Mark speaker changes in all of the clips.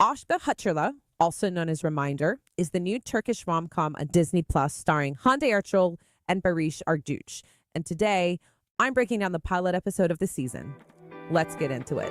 Speaker 1: Aşkı Hatırla, also known as Reminder, is the new Turkish rom-com on Disney Plus starring Hande Erçel and Barış Arduç. And today, I'm breaking down the pilot episode of the season. Let's get into it.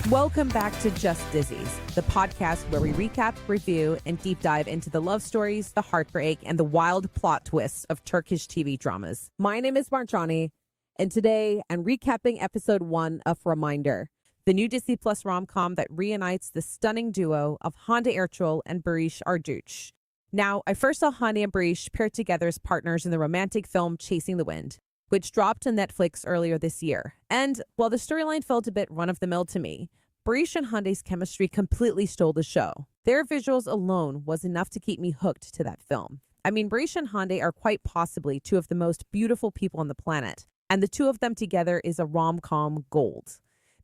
Speaker 1: Welcome back to Just Dizis, the podcast where we recap, review, and deep dive into the love stories, the heartbreak, and the wild plot twists of Turkish TV dramas. My name is Marjani, and today I'm recapping episode 1 of Reminder, the new Disney Plus rom-com that reunites the stunning duo of Hande Erçel and Barış Arduç. Now, I first saw Hande and Barış paired together as partners in the romantic film Chasing the Wind, which dropped on Netflix earlier this year. And while the storyline felt a bit run-of-the-mill to me, Barış and Hande's chemistry completely stole the show. Their visuals alone was enough to keep me hooked to that film. I mean, Barış and Hande are quite possibly two of the most beautiful people on the planet, and the two of them together is a rom-com gold.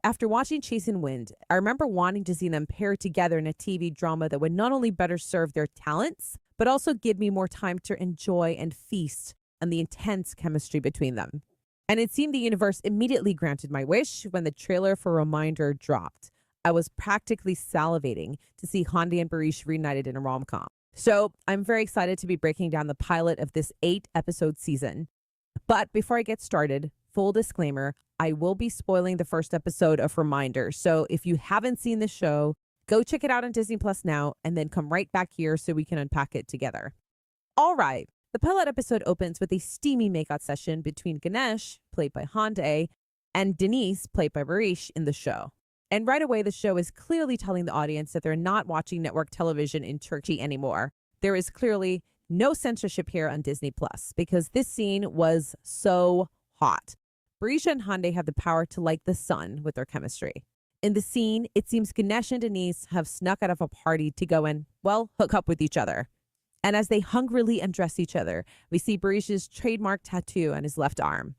Speaker 1: After watching Chasing Wind, I remember wanting to see them paired together in a TV drama that would not only better serve their talents, but also give me more time to enjoy and feast on the intense chemistry between them. And it seemed the universe immediately granted my wish when the trailer for Reminder dropped. I was practically salivating to see Hande and Barış reunited in a rom-com. So I'm very excited to be breaking down the pilot of this 8-episode season. But before I get started, full disclaimer, I will be spoiling the first episode of Reminder. So if you haven't seen the show, go check it out on Disney Plus now and then come right back here so we can unpack it together. All right. The pilot episode opens with a steamy makeout session between Ganesh, played by Hande, and Denise, played by Barış, in the show. And right away, the show is clearly telling the audience that they're not watching network television in Turkey anymore. There is clearly no censorship here on Disney Plus because this scene was so hot. Barış and Hande have the power to light the sun with their chemistry. In the scene, it seems Ganesh and Denise have snuck out of a party to go and, well, hook up with each other. And as they hungrily undress each other, we see Barış's trademark tattoo on his left arm.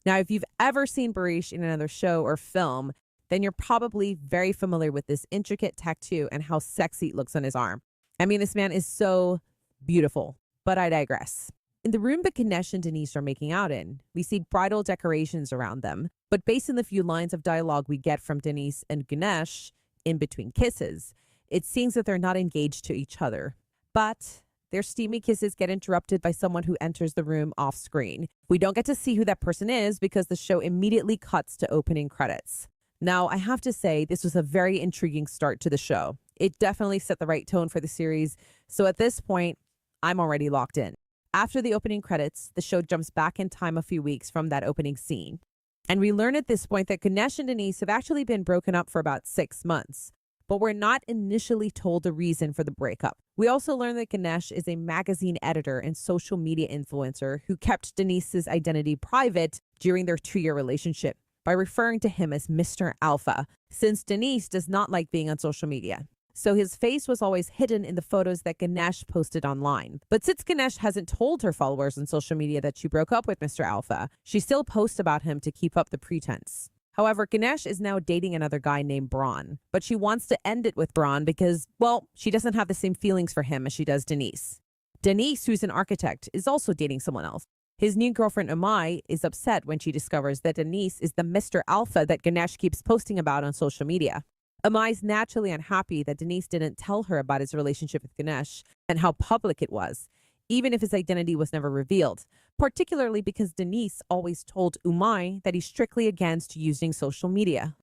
Speaker 1: Now, if you've ever seen Barış in another show or film, then you're probably very familiar with this intricate tattoo and how sexy it looks on his arm. I mean, this man is so beautiful, but I digress. In the room that Ganesh and Denise are making out in, we see bridal decorations around them, but based on the few lines of dialogue we get from Denise and Ganesh in between kisses, it seems that they're not engaged to each other. But their steamy kisses get interrupted by someone who enters the room off screen. We don't get to see who that person is because the show immediately cuts to opening credits. Now, I have to say, this was a very intriguing start to the show. It definitely set the right tone for the series. So at this point, I'm already locked in. After the opening credits, the show jumps back in time a few weeks from that opening scene. And we learn at this point that Ganesh and Denise have actually been broken up for about 6 months. But we're not initially told the reason for the breakup. We also learn that Ganesh is a magazine editor and social media influencer who kept Denise's identity private during their 2-year relationship by referring to him as Mr. Alpha, since Denise does not like being on social media. So his face was always hidden in the photos that Ganesh posted online. But since Ganesh hasn't told her followers on social media that she broke up with Mr. Alpha, she still posts about him to keep up the pretense. However, Ganesh is now dating another guy named Braun, but she wants to end it with Braun because, well, she doesn't have the same feelings for him as she does Denise. Denise, who's an architect, is also dating someone else. His new girlfriend, Umay, is upset when she discovers that Denise is the Mr. Alpha that Ganesh keeps posting about on social media. Umay's naturally unhappy that Denise didn't tell her about his relationship with Ganesh and how public it was, even if his identity was never revealed, particularly because Denise always told Umay that he's strictly against using social media.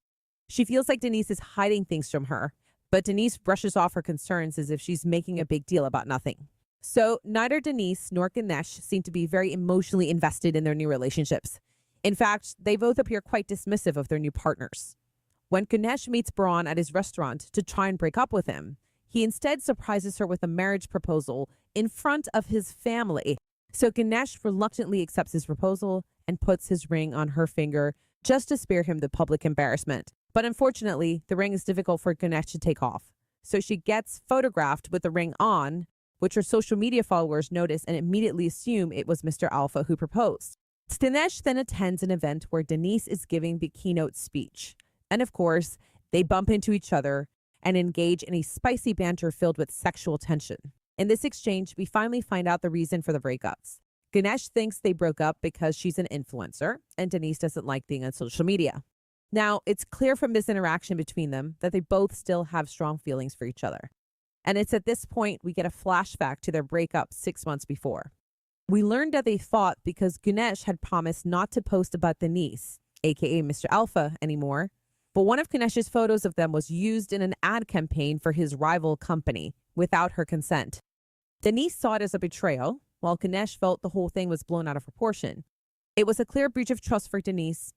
Speaker 1: She feels like Denise is hiding things from her, but Denise brushes off her concerns as if she's making a big deal about nothing. So neither Denise nor Ganesh seem to be very emotionally invested in their new relationships. In fact, they both appear quite dismissive of their new partners. When Ganesh meets Braun at his restaurant to try and break up with him, he instead surprises her with a marriage proposal in front of his family. So Ganesh reluctantly accepts his proposal and puts his ring on her finger just to spare him the public embarrassment. But unfortunately, the ring is difficult for Ganesh to take off. So she gets photographed with the ring on, which her social media followers notice and immediately assume it was Mr. Alpha who proposed. Ganesh then attends an event where Denise is giving the keynote speech. And of course, they bump into each other and engage in a spicy banter filled with sexual tension. In this exchange, we finally find out the reason for the breakups. Ganesh thinks they broke up because she's an influencer and Denise doesn't like being on social media. Now, it's clear from this interaction between them that they both still have strong feelings for each other. And it's at this point we get a flashback to their breakup 6 months before. We learned that they fought because Ganesh had promised not to post about Denise, aka Mr. Alpha, anymore. But one of Ganesh's photos of them was used in an ad campaign for his rival company without her consent. Denise saw it as a betrayal, while Ganesh felt the whole thing was blown out of proportion. It was a clear breach of trust for Denise,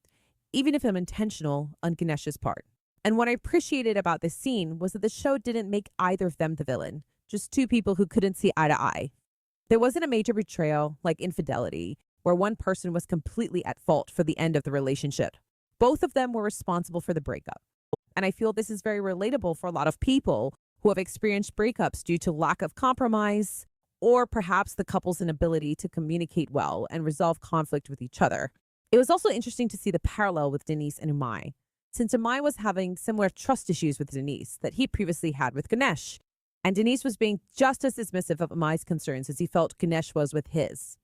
Speaker 1: even if unintentional on Ganesh's part. And what I appreciated about this scene was that the show didn't make either of them the villain, just two people who couldn't see eye to eye. There wasn't a major betrayal like infidelity, where one person was completely at fault for the end of the relationship. Both of them were responsible for the breakup. And I feel this is very relatable for a lot of people who have experienced breakups due to lack of compromise, or perhaps the couple's inability to communicate well and resolve conflict with each other. It was also interesting to see the parallel with Denise and Umay, since Umay was having similar trust issues with Denise that he previously had with Ganesh, and Denise was being just as dismissive of Umay's concerns as he felt Ganesh was with his.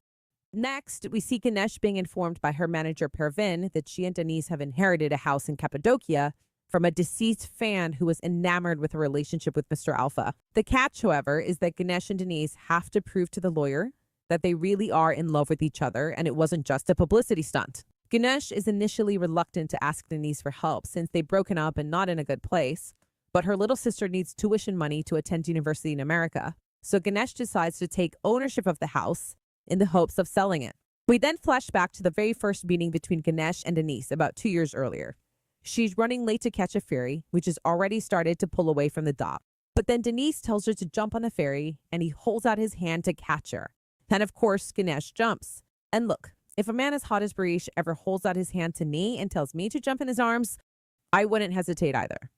Speaker 1: Next, we see Ganesh being informed by her manager Pervin that she and Denise have inherited a house in Cappadocia from a deceased fan who was enamored with a relationship with Mr. Alpha. The catch, however, is that Ganesh and Denise have to prove to the lawyer that they really are in love with each other and it wasn't just a publicity stunt. Ganesh is initially reluctant to ask Denise for help since they've broken up and not in a good place, but her little sister needs tuition money to attend university in America. So Ganesh decides to take ownership of the house in the hopes of selling it. We then flash back to the very first meeting between Ganesh and Denise about 2 years earlier. She's running late to catch a ferry, which has already started to pull away from the dock. But then Denise tells her to jump on the ferry, and he holds out his hand to catch her. And of course, Ganesh jumps. And look, if a man as hot as Barış ever holds out his hand to me and tells me to jump in his arms, I wouldn't hesitate either.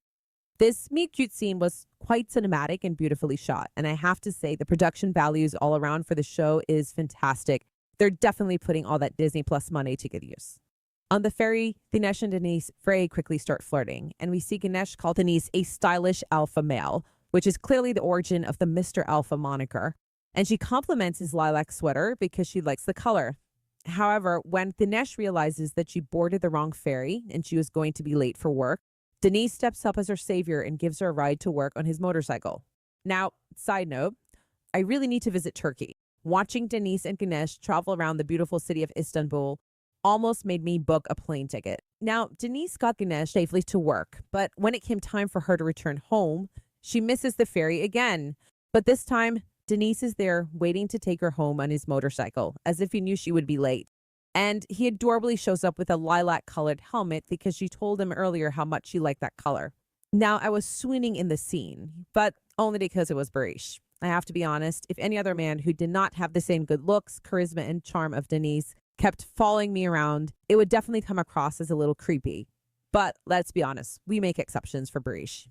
Speaker 1: This meet-cute scene was quite cinematic and beautifully shot, and I have to say the production values all around for the show is fantastic. They're definitely putting all that Disney Plus money to good use. On the ferry, Ganesh and Denise very quickly start flirting, and we see Ganesh call Denise a stylish alpha male, which is clearly the origin of the Mr. Alpha moniker. And she compliments his lilac sweater because she likes the color. However, when Ganesh realizes that she boarded the wrong ferry and she was going to be late for work, Denise steps up as her savior and gives her a ride to work on his motorcycle. Now, side note, I really need to visit Turkey. Watching Denise and Ganesh travel around the beautiful city of Istanbul almost made me book a plane ticket. Now, Denise got Ganesh safely to work, but when it came time for her to return home, she misses the ferry again. But this time, Denise is there waiting to take her home on his motorcycle, as if he knew she would be late. And he adorably shows up with a lilac-colored helmet because she told him earlier how much she liked that color. Now, I was swooning in the scene, but only because it was Barış. I have to be honest, if any other man who did not have the same good looks, charisma, and charm of Denise kept following me around, it would definitely come across as a little creepy. But let's be honest, we make exceptions for Barış.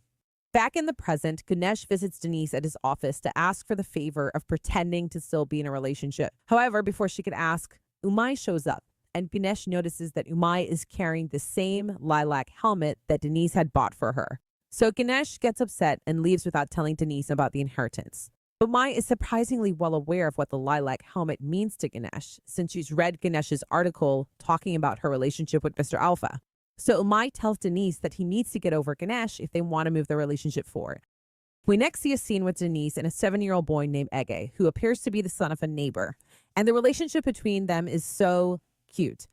Speaker 1: Back in the present, Ganesh visits Denise at his office to ask for the favor of pretending to still be in a relationship. However, before she could ask, Umay shows up, and Ganesh notices that Umay is carrying the same lilac helmet that Denise had bought for her. So Ganesh gets upset and leaves without telling Denise about the inheritance. Umay is surprisingly well aware of what the lilac helmet means to Ganesh, since she's read Ganesh's article talking about her relationship with Mr. Alpha. So Umay tells Denise that he needs to get over Ganesh if they want to move the relationship forward. We next see a scene with Denise and a 7-year-old boy named Ege, who appears to be the son of a neighbor. And the relationship between them is so cute.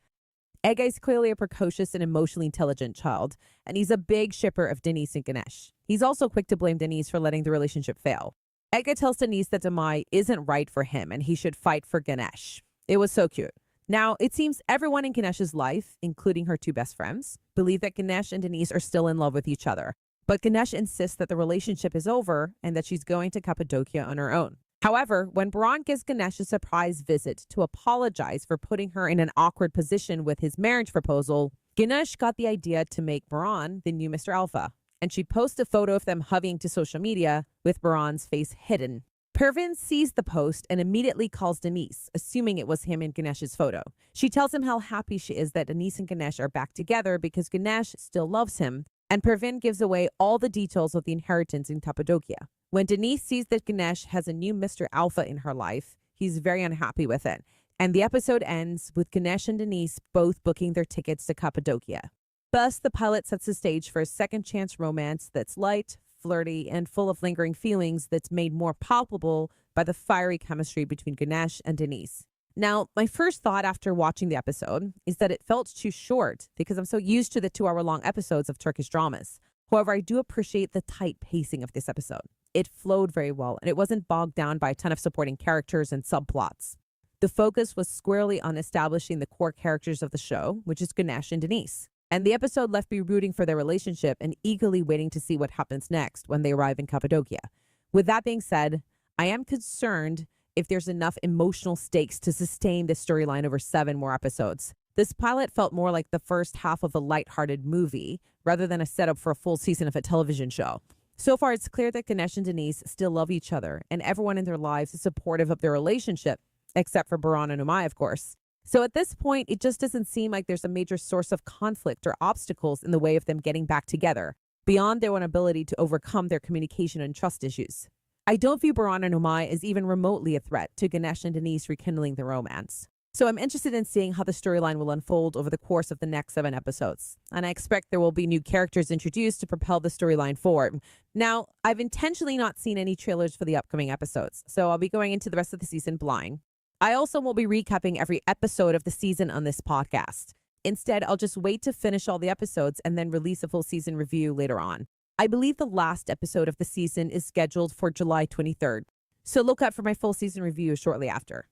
Speaker 1: Ege is clearly a precocious and emotionally intelligent child, and he's a big shipper of Denise and Ganesh. He's also quick to blame Denise for letting the relationship fail. Ege tells Denise that Umay isn't right for him and he should fight for Ganesh. It was so cute. Now, it seems everyone in Ganesh's life, including her two best friends, believe that Ganesh and Denise are still in love with each other. But Ganesh insists that the relationship is over and that she's going to Cappadocia on her own. However, when Baran gives Ganesh a surprise visit to apologize for putting her in an awkward position with his marriage proposal, Ganesh got the idea to make Baran the new Mr. Alpha. And she posts a photo of them hugging to social media with Baran's face hidden. Pervin sees the post and immediately calls Denise, assuming it was him in Ganesh's photo. She tells him how happy she is that Denise and Ganesh are back together because Ganesh still loves him, and Pervin gives away all the details of the inheritance in Cappadocia. When Denise sees that Ganesh has a new Mr. Alpha in her life, he's very unhappy with it. And the episode ends with Ganesh and Denise both booking their tickets to Cappadocia. Thus, the pilot sets the stage for a second chance romance that's light, flirty, and full of lingering feelings that's made more palpable by the fiery chemistry between Ganesh and Denise. Now, my first thought after watching the episode is that it felt too short because I'm so used to the 2-hour-long episodes of Turkish dramas. However, I do appreciate the tight pacing of this episode. It flowed very well, and it wasn't bogged down by a ton of supporting characters and subplots. The focus was squarely on establishing the core characters of the show, which is Ganesh and Denise. And the episode left me rooting for their relationship and eagerly waiting to see what happens next when they arrive in Cappadocia. With that being said, I am concerned if there's enough emotional stakes to sustain this storyline over 7 more episodes. This pilot felt more like the first half of a lighthearted movie rather than a setup for a full season of a television show. So far, it's clear that Ganesh and Denise still love each other, and everyone in their lives is supportive of their relationship, except for Baran and Umay, of course. So at this point, it just doesn't seem like there's a major source of conflict or obstacles in the way of them getting back together, beyond their inability to overcome their communication and trust issues. I don't view Baran and Umay as even remotely a threat to Ganesh and Denise rekindling their romance. So I'm interested in seeing how the storyline will unfold over the course of the next 7 episodes. And I expect there will be new characters introduced to propel the storyline forward. Now, I've intentionally not seen any trailers for the upcoming episodes, so I'll be going into the rest of the season blind. I also won't be recapping every episode of the season on this podcast. Instead, I'll just wait to finish all the episodes and then release a full season review later on. I believe the last episode of the season is scheduled for July 23rd, so look out for my full season review shortly after.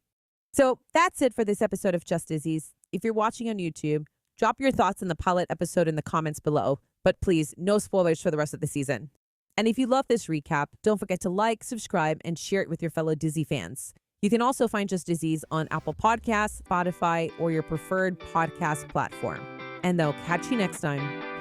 Speaker 1: So that's it for this episode of Just Dizis. If you're watching on YouTube, drop your thoughts on the pilot episode in the comments below, but please, no spoilers for the rest of the season. And if you love this recap, don't forget to like, subscribe, and share it with your fellow Dizzy fans. You can also find Just Dizis on Apple Podcasts, Spotify, or your preferred podcast platform. And they'll catch you next time.